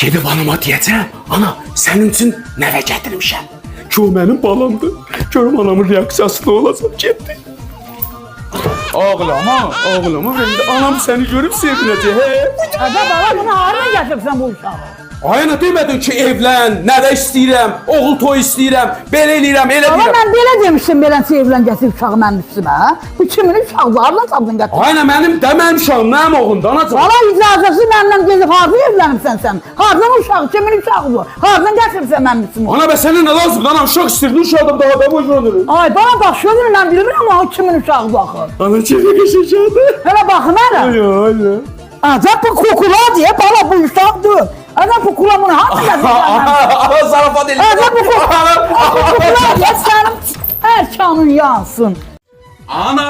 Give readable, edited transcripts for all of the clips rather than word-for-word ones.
Gedib anama deyəcəm, ana, sənin üçün nəvə gətirmişəm. Ki o mənim balamdır. Görüm anamın reaksiyası nə olacaq, getdi. Ağlama, ağlama. Anam səni görüb sevinəcək. Ada baba bunu harına gətirsən bu uşağı? Ay ana, demədin ki evlən, nəvə istəyirəm, oğul toy istəyirəm, belə eləyirəm, elə Ama deyirəm. ben belə demiştim beləsi evlən gətirib uşağı mənim üstümə. Bu kimin uşağı? Hardan tapdın gətirib? Ay ana, mənim dəməm uşağım, mənim oğlumdur anacığım. Valla icazəsi məndən gezib hardan evlənibsən sən? Hardan uşağı? Kimin uşağı bu? Hardan gətiribsən mənim üstümə? Ana, ben sənə nə lazımdır? Anam uşaq istəyirdi, uşaqdım daha da boş olur. Ay bana bax şöyle mən bilmirəm ama o kimin uşağı baxır. Ana, çevre geçeceğidir. Hələ baxın hələ. Ay. Acaba bu kukula diye bana bu uşaqdır. Adam bu kukula bunu hardan gətiribsən? Ana, zarafat eləyir. Adam bu kukula diye sənin hər kanın yansın. Ana,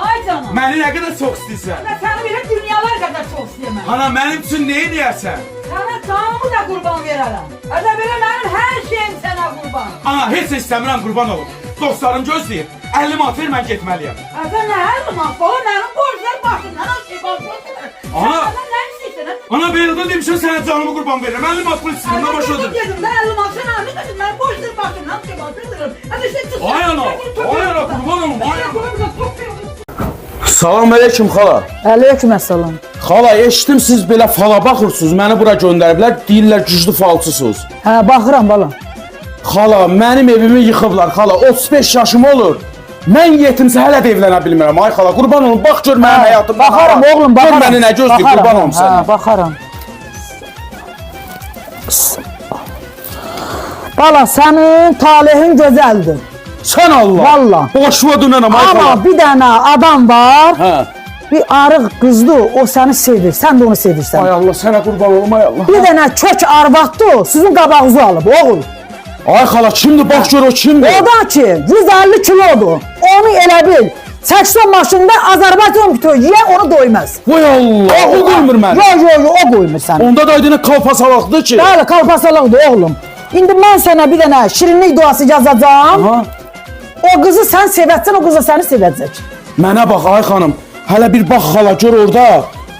Ay canım. məni nə qədər çox istəyirsən? Ben seni belə dünyalar kadar çok istəyəm. Ana, mənim üçün nə edəyərsən? Sana canımı da kurban verərəm. Ədə belə mənim hər şeyim sənə qurban. Ana, heç istəmirəm, qurban olum. Dostlarım gözləyir. 50 manat ver, mən getməliyəm. Ədə nə hər zaman? Baba mənim borclar başımdan az şey başımdan. Ana. Sən nə istəyirsən? Ana, belədən demişəm sənə canımı qurban verirəm. 50 manat pul istəyirəm, nə başladır? Dedim mən 50 manat sən anı dedim mən borclar başımdan şey başımdan. Ədə sən çıx. Ay ana, qurban olum, ay ana. Salam aleyküm xala. Aleykümselam. Xala, eşitdim siz belə fala baxırsınız, məni bura göndəriblər, deyirlər güclü falçısınız. Hə, baxıram bala. Xala, mənim evimi yıxıblar, xala, 35 yaşım olur. Mən yetimsə hələ də evlənə bilmirəm, ay xala, qurban olum, bax gör mənim həyatımda. Baxaram oğlum, baxaram. Gör məni nə gözləyir, qurban olum sənə. Hə, baxaram. Bala, sənin talehin gözəldir. Sən Allah. Valla. Boşva dönənəm, ay xala. Ama bir dənə adam var. Hə. Bir arıq qızdı, o səni sevir, sən də onu sevirsən. Ay Allah, sənə qurban olum, ay Allah. Bir dənə kök arvaddı o, sizin qabağınızı alıb, oğul. Ay xala, kimdir, bax gör o kimdir? O da ki, 150 kilodur, onu elə bil. 80 maşında Azərbaycan bitiyor, yiyen onu doymaz. Vay Allah, o qoymur məni. Yo, o qoymur səni. Onda da aydın kalpasalıqdır ki. Bəli, kalpasalıqdır oğlum. İndi mən sənə bir dənə şirinlik duası yazacağım. Ha? O qızı sən sevəcəksən, o qız da səni sevəcək. Mənə bax, ay xanım, hələ bir bax xala, gör orada.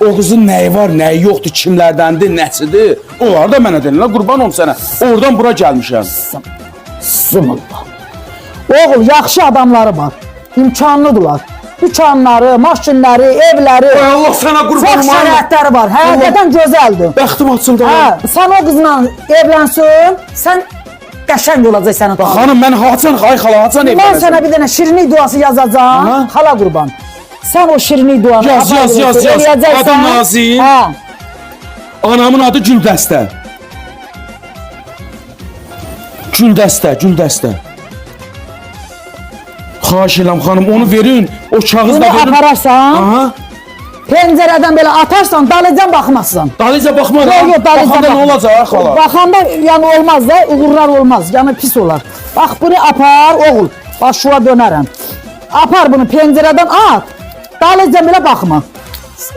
O qızın nəyi var, nəyi yoxdur, kimlərdəndir, nəsidir. Onlar da mənə deyirlər, qurban olum sənə. Oradan bura gəlmişəm. Sımıllah. Oğul, yaxşı adamları var. İmkanlıdırlar. Dükanları, maşinləri, evləri. Ay Allah, sənə qurban Çox olum. ay Allah. şərətləri var. Həqiqətən gözəldir. Bəxtim açıldı. Hə, sən o qızla evlənsin, sən qəşəng olacaq sənin Bax tanrın. xanım, mən haçan, ay xala, haçan Mən evlənəcəm. sənə bir dənə şirinlik duası yazacağım. Aha. Xala qurban. Sən o şirinlik duanı Yaz, yaz, yaz, yaz. eləyəcəksən. Adım Nazim. Hə. Anamın adı Güldəstə. Güldəstə, Güldəstə. Xahiş edirəm xanım, onu verin. O kağız Bunu da verin. apararsan, Aha. pəncərədən belə atarsan, dalıcan baxmazsan. Dalıca baxmaram. Yok, dalıca Baxanda bax. nə olacaq ay xala? Baxanda yəni olmaz da, uğurlar olmaz, yəni pis olar. Bax bunu apar oğul, başına dönərəm. Apar bunu pəncərədən at, dalıcan belə baxma.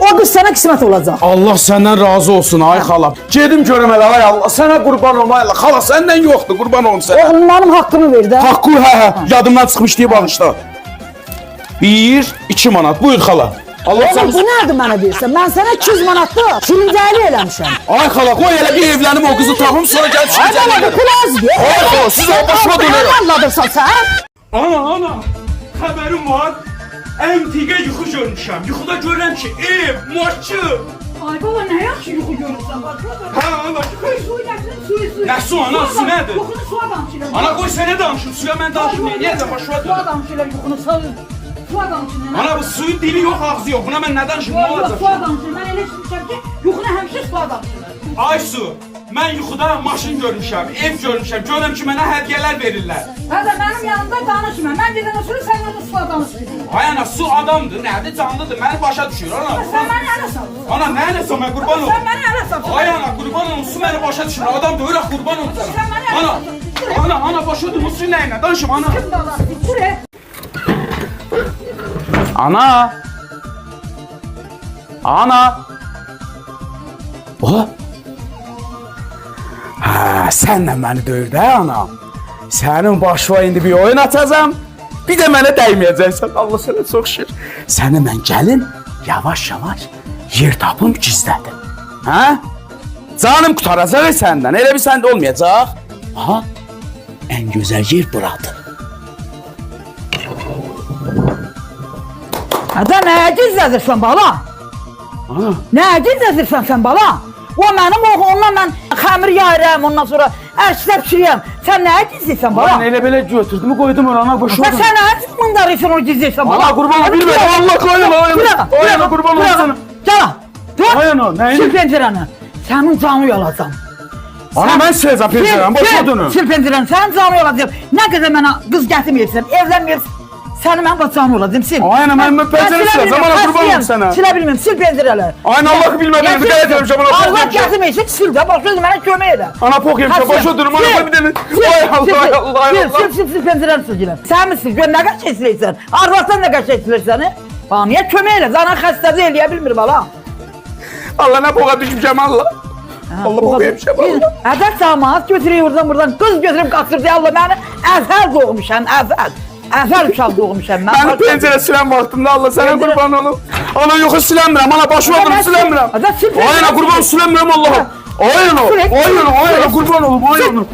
O qız sənə qismət olacaq. Allah səndən razı olsun ay xala. Gedim görəm elə ay Allah. Sənə qurban olum ay Allah. Xala səndən yoxdur, qurban olum sənə. Oğlum mənim haqqımı ver də. Haqqı hə, yadımdan çıxmış deyə bağışla. 1, 2 manat. Buyur xala. Allah Oğlum sən. bu nədir mənə deyirsən? Mən sənə 200 manatda şirincəli eləmişəm. Ay xala, qoy elə bir evlənim o qızı tapım sonra gəl Ay çıxacaq. bala, bu kulağız diye. Ay xala, siz o başıma dönərəm. Anladırsan sən? Ana, xəbərim var. Əntiqə yuxu görmüşəm. Yuxuda görürəm ki, ev, maşın. Ay baba, nə yaxşı yuxu görürsən, bax. Hə, ana, Suyu gətirin, suyu. Nə su, ana, su nədir? Yuxunu suya danışırlar. Ana qoy sənə danışım, suya mən danışım, neyəcəm, başıma Suya dönür. danışırlar, yuxunu suya. Suya danışırlar. Ana, bu suyun dili yox, ağzı yox. Buna mən nə danışım, nə Yox, olacaq? suya danışırlar. Mən elə düşünmüşəm ki, yuxunu həmişə suya danışırlar. Ay su, mən yuxuda maşın görmüşəm, ev görmüşəm, görürəm ki, mənə hədiyyələr verirlər. Hədə mənim yanımda danışma. Mən bir dənə sürü, sən orada suya danışırsan. Ay ana, su adamdır, nədir, canlıdır, məni başa düşür, ana. Sən məni ələ sal. Ana, nə eləsən, mən qurban olum. Sən məni ələ sal. Ay ana, qurban olum, su məni başa düşür, adam da öyle qurban olum Sən sana. məni Ana, ələ sal. ana, başa düşür, su nəyinə, danışım, ana. Kim dalaşdı? Buraya. Ana. Ana. O? Hə, sənlə məni döyür də ana. Sənin başına indi bir oyun atacağım. Bir də mənə dəyməyəcəksən. Allah sənə çox şükür. Səni mən gəlim, yavaş-yavaş yer tapım gizlədim. Hə? Canım qurtaracaq səndən. Elə bir səndə olmayacaq. Aha. Ən gözəl yer buradır. Ada nəyə gizlədirsən bala? Ana. Nəyə gizlədirsən sən bala? O mənim oğlumla mən xəmir yayıram, ondan sonra ərşdə pişirəm. Sən nəyə gizləyirsən bala? Mən elə belə götürdüm, qoydum orana, boş Sən oldum. sən nəyə mındarıysan onu gizləyirsən bala? Ana qurban ol, bilmirəm. Allah qoyun. Ayana qurban ol sana. Gəl. Dur. Ayana, nəyin? Sil pəncərəni. Sənin canı yolacam. Ana mən siləcəm pəncərəni, boş oldun. Sil pəncərəni, sənin canı yolacam. Nə qədər mənə qız gətirməyirsən, evlənməyirsən. Səni mən bacağını olacam, sil. Ayana, mən pəncərəni siləcəm, ana qurban olum sənə. Silə bilməm, sil pəncərələri. Ayana, Allah bilmədən, qəyət eləmişəm, ana poq Allah yemişəm. gətirməyirsən, sil də, başa mənə kömək elə. Ana poq yemişəm, boş oldum, ana qoy bir dənə. Ay Allah, ay Allah, ay Allah. Sil pəncərəni sil gələm. Sən misin, gör nə qədər keçilirsən. Arvadsan nə qədər keçilir səni. Bana niyə kömək elə, zana xəstəliyi eləyə bilmir bala. Allah, nə poqa düşmüşəm, Allah. Allah poq yemişəm, Allah. Ədək damat götürüyor buradan, qız götürüb qaçırdı, Allah məni əvvəl doğmuşam, əvvəl. Əvvəl uşaq doğmuşam mən. Məni pəncərə silən vaxtımda Allah sənə qurban olum. Ana yoxu silənmirəm, ana başı oldum silənmirəm. Ayana qurban silənmirəm Allah'a. Ayana qurban olum, ayana.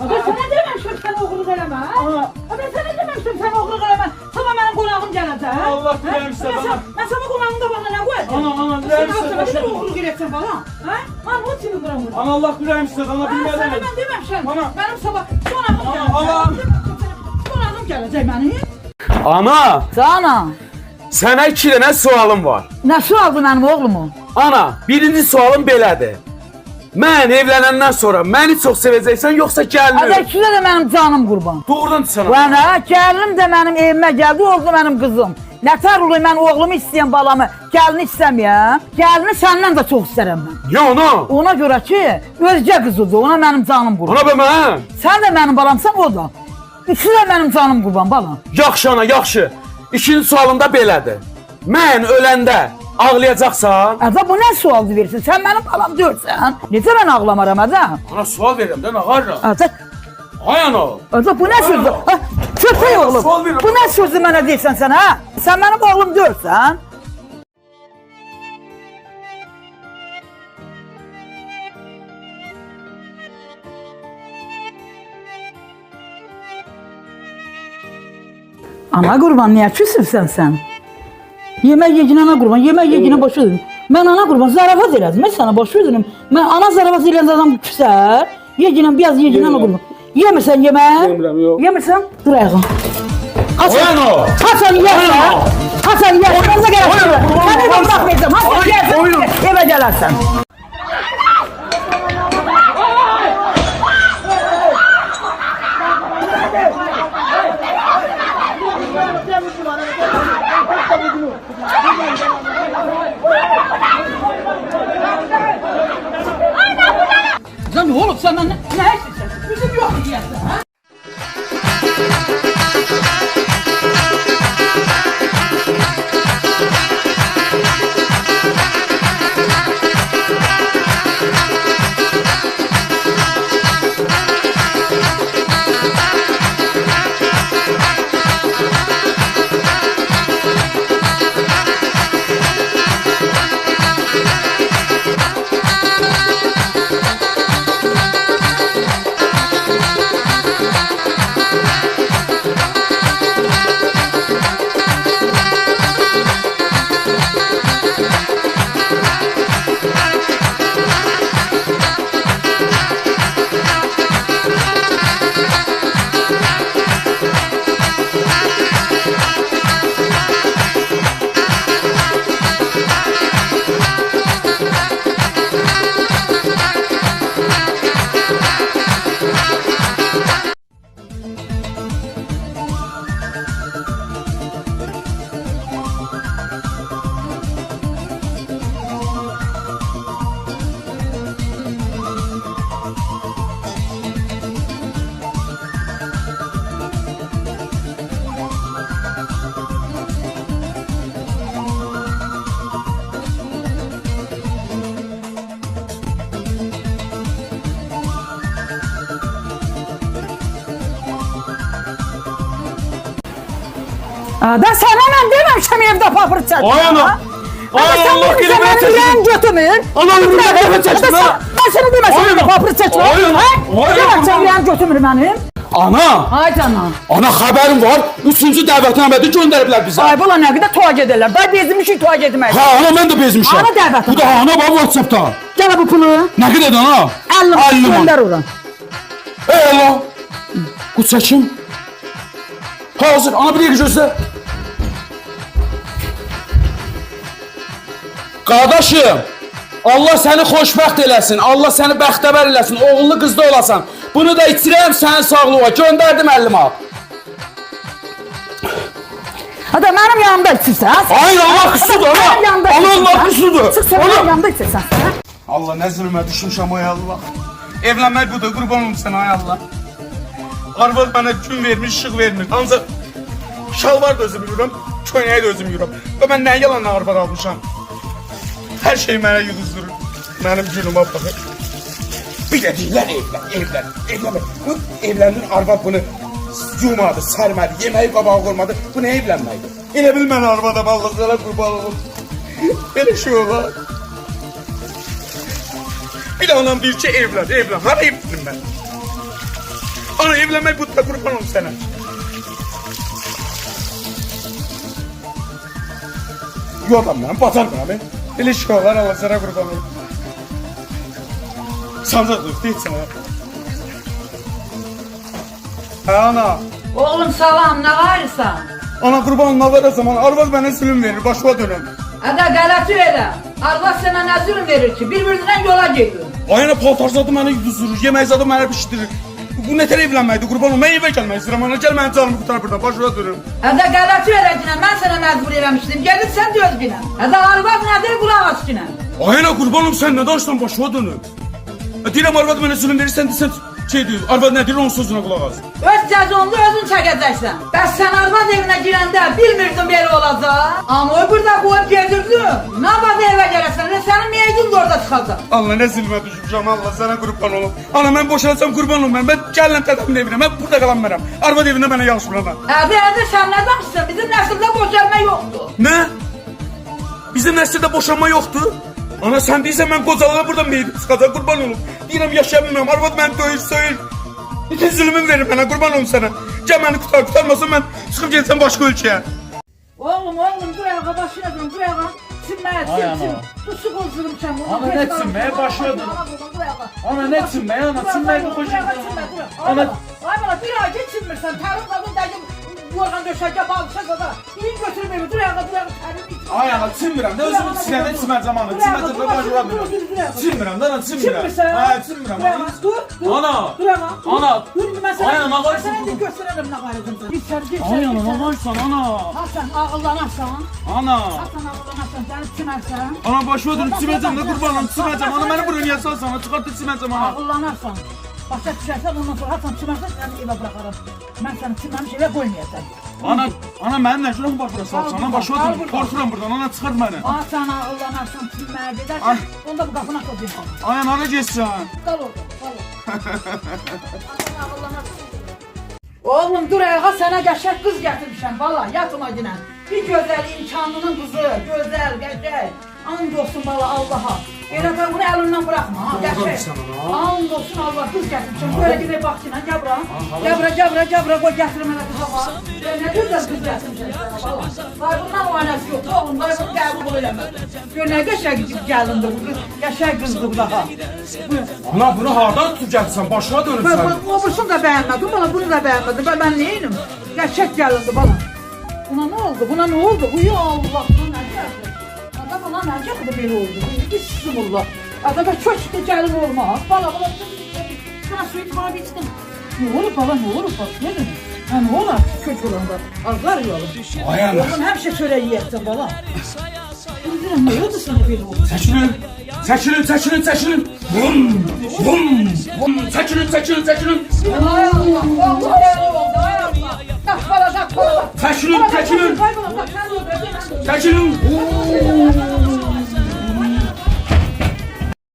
Ada sənə deməmişəm sən oğurluq eləmə. Ada sənə deməmişəm sən oğurluq eləmə. Sabah mənim qonağım gələcək. Allah bilirsən bana. Mən sabah qonağımda bana nə qoyacağım? Ana, bilirsən Sən başa. oğurluq elətsən bana. Hə? Mən o kimi qıram bunu. Ana Allah bilirsən, ana Sənə bilmədin. mən deməmişəm. Ana. Mənim sabah qonağım Ana. gələcək. Qonağım gələcək mənim. Ana, Sana. sənə 2 dənə sualım var. Nə sualdı mənim oğlumu? Ana, birinci sualım belədir. Mən evlənəndən sonra məni çox sevəcəksən, yoxsa Ada gəlinimi? ikisi də mənim canım qurban. Doğrudan desənə. Bana gəlinim də mənim evimə gəldi, oldu mənim qızım. Nətər olur mən oğlumu istəyən balamı, gəlini istəməyəm. Gəlini səndən də çox istərəm mən. Ya ana? Ona görə ki, özgə qızıdır, ona mənim canım qurban. Ana be mən. Sən də mənim balamsan, o da. İkisi də mənim canım qurban, balam. Yaxşı ana, yaxşı. İkinci sualım da belədir. Mən öləndə ağlayacaqsan? Ədə bu nə sualdı versin? Sən mənim balam deyirsən. Necə mən ağlamaram ədə? Ana sual verirəm də, nə qarra? Ədə, Ay ana. ədə bu nə sözdür? Köpək sual oğlum, verirəm. bu nə sözdür mənə deyirsən sən, hə? Sən mənim oğlum deyirsən. Ana qurban, niyə küsürsən sən? Yemək yeginə ana qurban, yemək yeginə başa dönüm. Mən ana qurban zarafat elədim, mən sənə başa dönüm. Mən ana zarafat eləyən adam küsər, yeginə, biraz yeginə ana qurban. Yemirsən yemək? Yemirəm, yox. Yemirsən? Dur ayağa. Ayana. Hasan yersən? Hasan yersən? Orada gələrsən. Ayana, qurban, Mən evə qurban. bırakmayacağım. Hasan Ayana. yersən, evə gələrsən. Sen ne oğlum sen ne istiyorsun? Bizim yok diyorsun ha? Ben sana dememişim evde papır çəkmə. Ay ana. Ay ana, Allah Sen kelime benim çeksin. yüreğim götürmür. Ana, yüreğim kelime çeksin ha. Ben sana demesin Ay evde ana. papır çəkmə. Ay ana. Ay Demem ana. sen yüreğim götürmür benim. Ana. Ay canım. Ana xəbərim var. 3-cü dəvətnamədə göndəriblər bizə. Ay bula ne kadar tuğa giderler. Ben bezmişim tuğa gitmek. Ha ana mən də bezmişəm. Ana dəvətnamə. Bu da ana var WhatsApp-da. Gel bu pulu. Nə qədər ana? 50 man. gönder oradan. Ey Allah. Bu çəkim. Hazır. Ana bir dəqiqə gözlə. Qardaşım, Allah səni xoşbəxt eləsin. Allah səni bəxtəvər eləsin. Oğullu qızda olasan. Bunu da itirəm sənin sağlığa. Göndərdim 50 manat. Hadi benim yanımda içirsən. Ay Allah qüsudur ana. Benim yanımda Ana içirsən. Allah qüsudur. Çıx sen benim yanımda içirsən. Allah nə zülmə düşmüşəm ay Allah. Evlənmək budur, qurban olum sənə ay Allah. Arvad mənə gün vermiş, işıq vermir. Ancaq şalvar da özüm yuyuram, köynəyi də özüm yuyuram. Və mən nə yalanla arvad almışam. Hər şey mənə yuduzdurur. Mənim günümə baxır. Bir də deyirlər evlən. Bu evlənir, arvad bunu yumadı, sərmədi, yeməyi qabağa qoymadı. Bu nə evlənməkdir? Elə bil mən arvadam, Allah sana qurban olum. Belə şey olar. Bir de anam deyir ki evlen. Hara evlenim ben? Ana evlenmek bu da kurban olum sana. Yok lan ben batarmam ben. Böyle şey olar Allah sana kurban olum. Sanca dur değil sana. Ha ana. Oğlum salam, ne varsa? Ana kurban olum ne var o zaman? Arvaz bana sülüm verir başıma dönüm. Ada gələti elə. Allah sana nə zülm verir ki, bir-birindən yola gedir. Ayağına paltarzadı bana yuduzdurur, yemeği zadı bana pişirir. Bu ne tər evlənməkdir kurban olum? Ben eve gelmek istedim ana. Gel benim canımı kurtar buradan başıma dönüm. Ada gələti elə ki, mən sənə məcbur eləmişdim. Gedirsən döz günə. Ada arvad nədir qulaq aç günə. Ayağına kurban olum sen ne danışsan başıma dönüm. Deyirəm arvad mənə sülüm verirsən desən şey diyor. Arvad ne deyir onun sözüne kulak az. Öz cəzonlu özün çəkəcəksən. Bəs sən arvad evinə girəndə bilmirdin belə olacaq. Amma o burada qoyub gedirdin. Nə vaxt evə gələsən, sənin meyidin də orada çıxacaq. Allah ne zilmə düşmüşəm Allah sana kurban olum. Ana mən boşansam kurban olum ben. Ben gələm tədəmin evinə. Ben burada qalan mənəm. Arvad evində mənə yalışmır ana. Ədə sən nə danışsan? Bizim nəsildə boşanma yoxdur. Ne? Bizim nəsildə boşanma yoktu. Ana sen deyirsən mən qocalığa buradan meydim çıxacaq kurban olum. Deyirəm yaşaya bilməm. Arvad məni döyür, söyür. Bir zülmün verir mənə kurban olum sana. Gəl məni kurtarmasın mən çıxıb getsəm başqa ölkəyə. Oğlum dur ayağa başına dön dur ayağa. Çinməyə çin. Tusu qozdurum sən bunu. Ana, nə çinməyə? Başına dön. Ana ne çinməyə? Ana çinməyə qoşun. Ana Ay bana bir ay geçinmirsən. Tarım qadın dəgim yorğan döşəkə bağlısa qada. İyin götürməyim. Dur ayağa tərim iç. ay ana çinmirəm də özümü çinəndə çiməcəm ana. Çiməcəm də başıma dönürəm. Çinmirəm də ana çinmirəm. Çinmirsən? Hə çinmirəm. Dur. Ana. Dur ayağa. Ana. Dur mən sənə. Ay ana, nə var? Sənə indi göstərərəm nə var özümdə. İçəri geç. Ay ana nə varsan ana. Hasan ağıllanarsan. Ana. Hasan ağıllanarsan. Səni çimərsən. Ana başıma dönüp çiməcəm də qurbanım çiməcəm. Ana məni buraya niyə salsan? Ana çıxartıb çiməcəm ana. Ağıllanarsan. Başa düşərsən ondan sonra Hasan çimərsən səni evə buraxaram. Mən səni çimməmiş evə qoymayacam. Ana mənim nə günahım var bura salsan? Ana başıma Al dönüp buradan. qorxuram buradan. Ana çıxart məni. Hasan ağıllanarsan çimməyə gedərsən. Onda bu qapını açacaqsan. Ay ana hara getsən? Qal orada, qal orada. Hasan ağıllanarsan. Oğlum dur ayağa sənə qəşəng qız gətirmişəm bala yatma dinən. Bir gözəl imkanlının qızı, gözəl, qəşəng. And olsun bala Allaha. Elə də bunu əlindən buraxma ha, qəşəng. And olsun Allah qız gətirmişəm. Böyle gedək bax dinən, gəl bura. Gəl bura, qoy gətirim elə qıza bax. Nə gözəl qız gətirmişəm sənə bala. Vay bundan o aynası yox, oğlum vay bunu qəbul eləməz. Gör nə qəşəng gəlindir bu qız, qəşəng qızdır bu daha. Buyur. Ana bunu hardan tutub gəlsən? Başıma dönüb sən. Obursunu da beğenmedim, bana bunu da beğenmedim. Ben neyim? Gerçek gelindi bana. Buna ne oldu? Buna ne oldu? Uyu Allah, buna ne geldi? Adam bana ne geldi böyle oldu? Bir bismillah. Adam çok da gelin olmaz. Bana şuna su içmeye bittim. Ne olur bana, ne olur bak, ne demek? Ha ne olur kötü olanda? Azlar yolum. Ay ana. Oğlum her şey söyle yiyeceksin bana. Bilmiyorum ne oldu sana böyle oldu? Çəkilin. Vum. Çəkilin. Ay Allah, Allah oldu, ay Allah. Tak bala. Çəkilin. Kaybola, tak, Çəkilin.